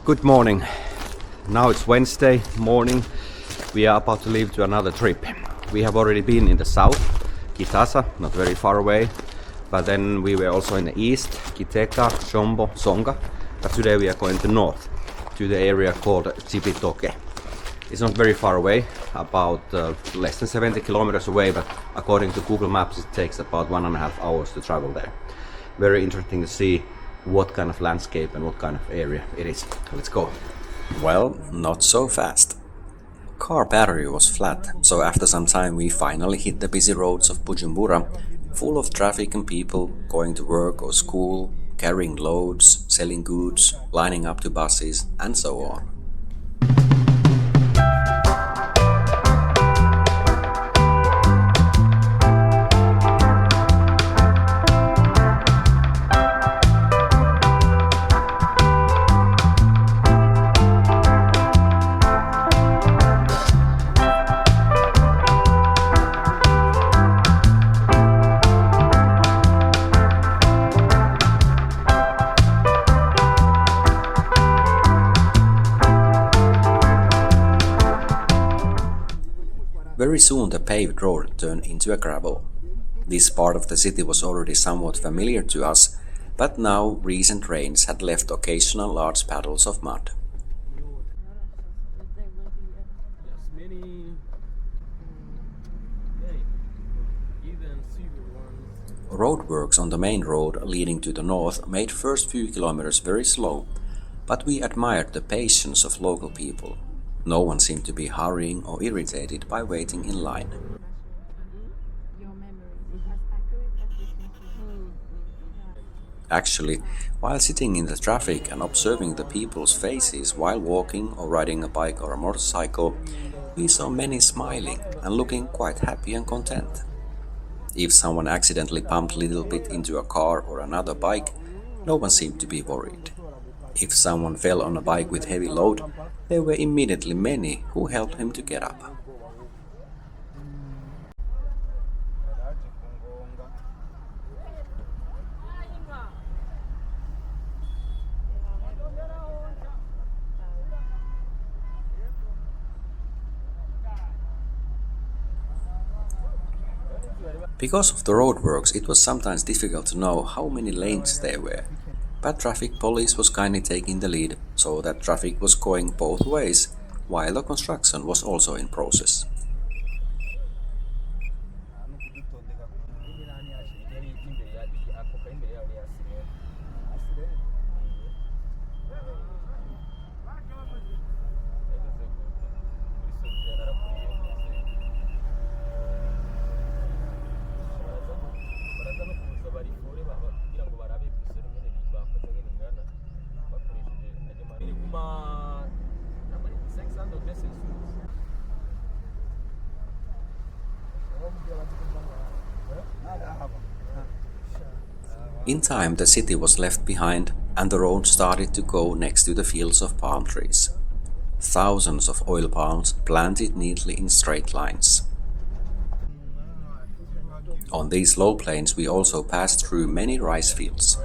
Good morning. Now it's Wednesday morning. We are about to leave to another trip. We have already been in the south, Kitasa, not very far away. But then we were also in the east, Kiteka, Shombo, Songa. But today we are going to north, to the area called Cibitoke. It's not very far away, about less than 70 kilometers away, but according to Google Maps it takes about 1.5 hours to travel there. Very interesting to see what kind of landscape and what kind of area it is. Let's go. Well, not so fast. Car battery was flat, so after some time we finally hit the busy roads of Bujumbura, full of traffic and people going to work or school, carrying loads, selling goods, lining up to buses, and so on. Very soon the paved road turned into a gravel. This part of the city was already somewhat familiar to us, but now recent rains had left occasional large puddles of mud. Roadworks on the main road leading to the north made first few kilometers very slow, but we admired the patience of local people. No one seemed to be hurrying or irritated by waiting in line. Actually, while sitting in the traffic and observing the people's faces while walking or riding a bike or a motorcycle, we saw many smiling and looking quite happy and content. If someone accidentally bumped a little bit into a car or another bike, no one seemed to be worried. If someone fell on a bike with heavy load, there were immediately many who helped him to get up. Because of the roadworks, it was sometimes difficult to know how many lanes there were. But traffic police was kindly taking the lead, so that traffic was going both ways, while the construction was also in process. In time the city was left behind and the road started to go next to the fields of palm trees. Thousands of oil palms planted neatly in straight lines. On these low plains we also passed through many rice fields.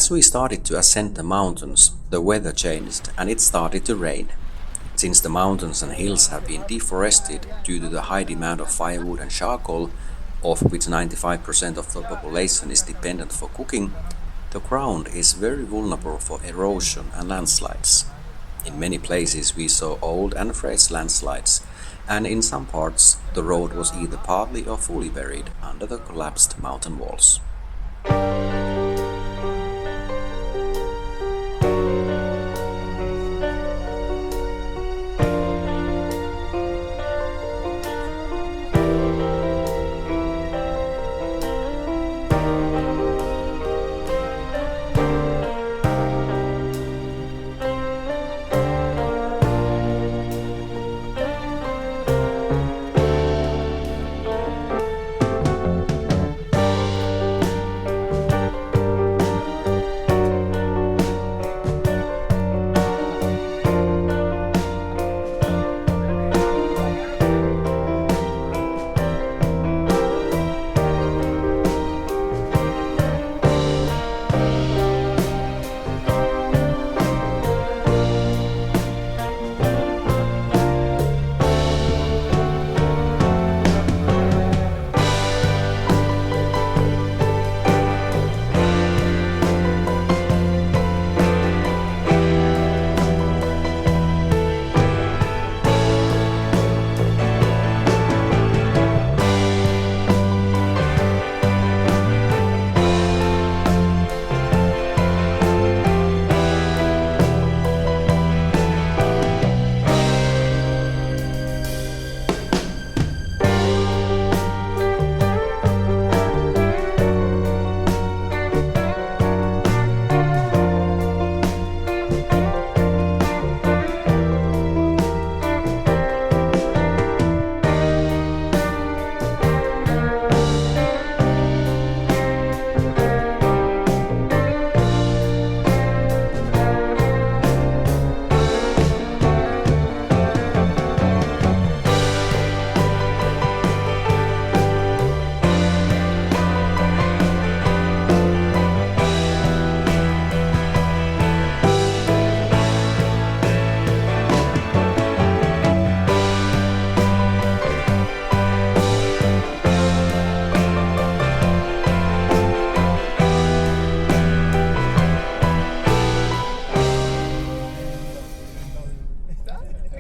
As we started to ascend the mountains, the weather changed and it started to rain. Since the mountains and hills have been deforested due to the high demand of firewood and charcoal, of which 95% of the population is dependent for cooking, the ground is very vulnerable for erosion and landslides. In many places we saw old and fresh landslides, and in some parts the road was either partly or fully buried under the collapsed mountain walls.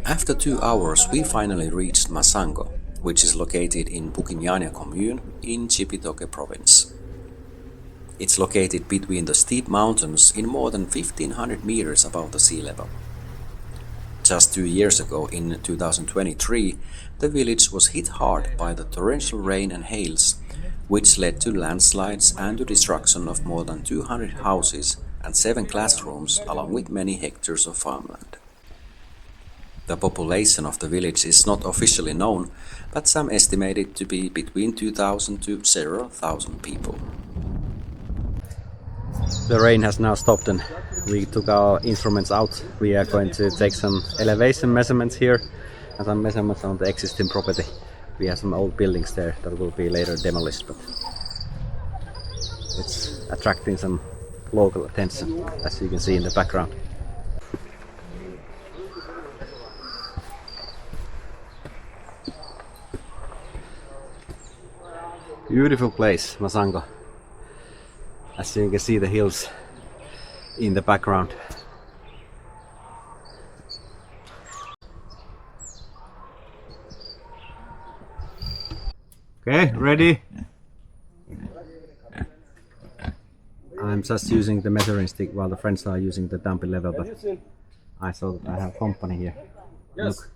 After 2 hours we finally reached Masango, which is located in Bukinayana commune in Cibitoke province. It's located between the steep mountains in more than 1500 meters above the sea level. Just 2 years ago, in 2023, the village was hit hard by the torrential rain and hails, which led to landslides and the destruction of more than 200 houses and 7 classrooms along with many hectares of farmland. The population of the village is not officially known, but some estimate it to be between 2,000 to several thousand people. The rain has now stopped and we took our instruments out. We are going to take some elevation measurements here and some measurements on the existing property. We have some old buildings there that will be later demolished, but it's attracting some local attention, as you can see in the background. Beautiful place, Masango. As you can see the hills in the background. Okay, ready? I'm just using the measuring stick while the friends are using the dumpy level, but I saw that I have company here. Look.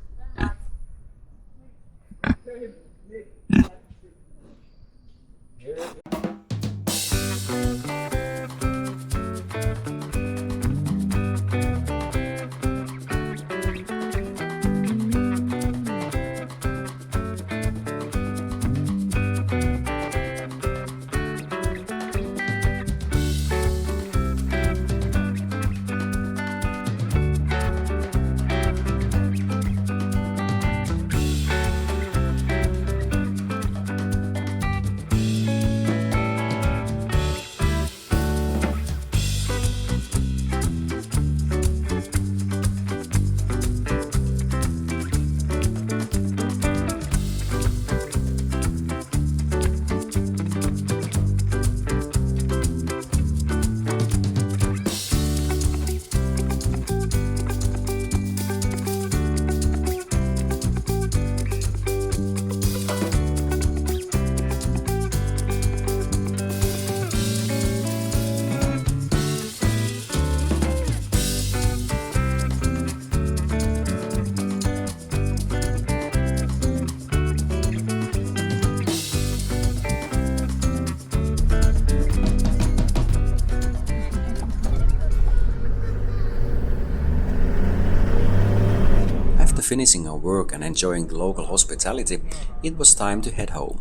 finishing our work and enjoying the local hospitality, it was time to head home.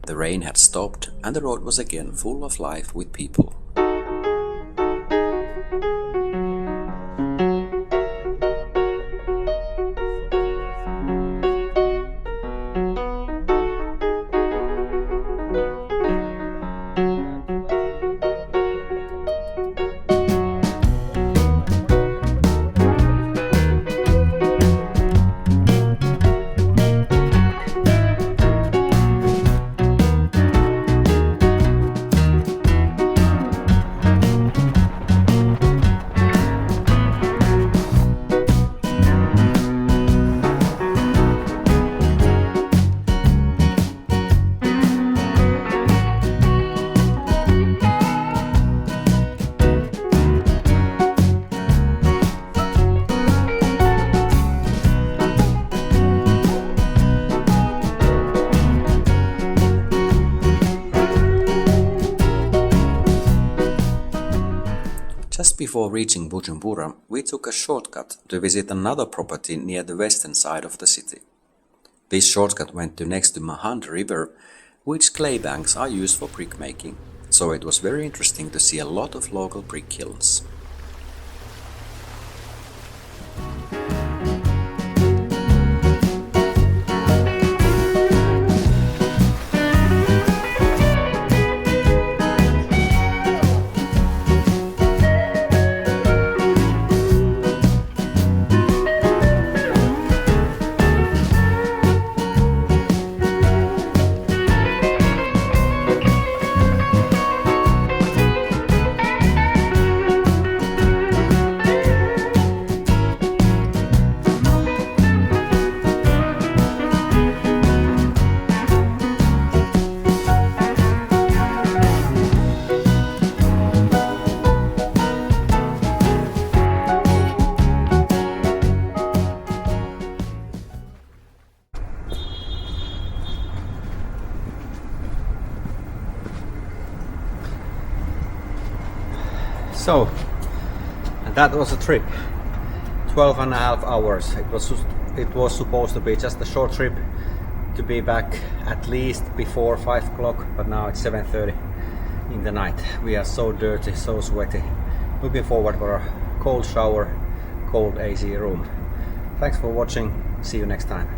The rain had stopped and the road was again full of life with people. Just before reaching Bujumbura, we took a shortcut to visit another property near the western side of the city. This shortcut went to next to Mahand River, which clay banks are used for brick making, so it was very interesting to see a lot of local brick kilns. So, that was a trip. 12 and a half hours. It was supposed to be just a short trip to be back at least before 5 o'clock, but now it's 7:30 in the night. We are so dirty, so sweaty. Looking forward for a cold shower, cold AC room. Thanks for watching. See you next time.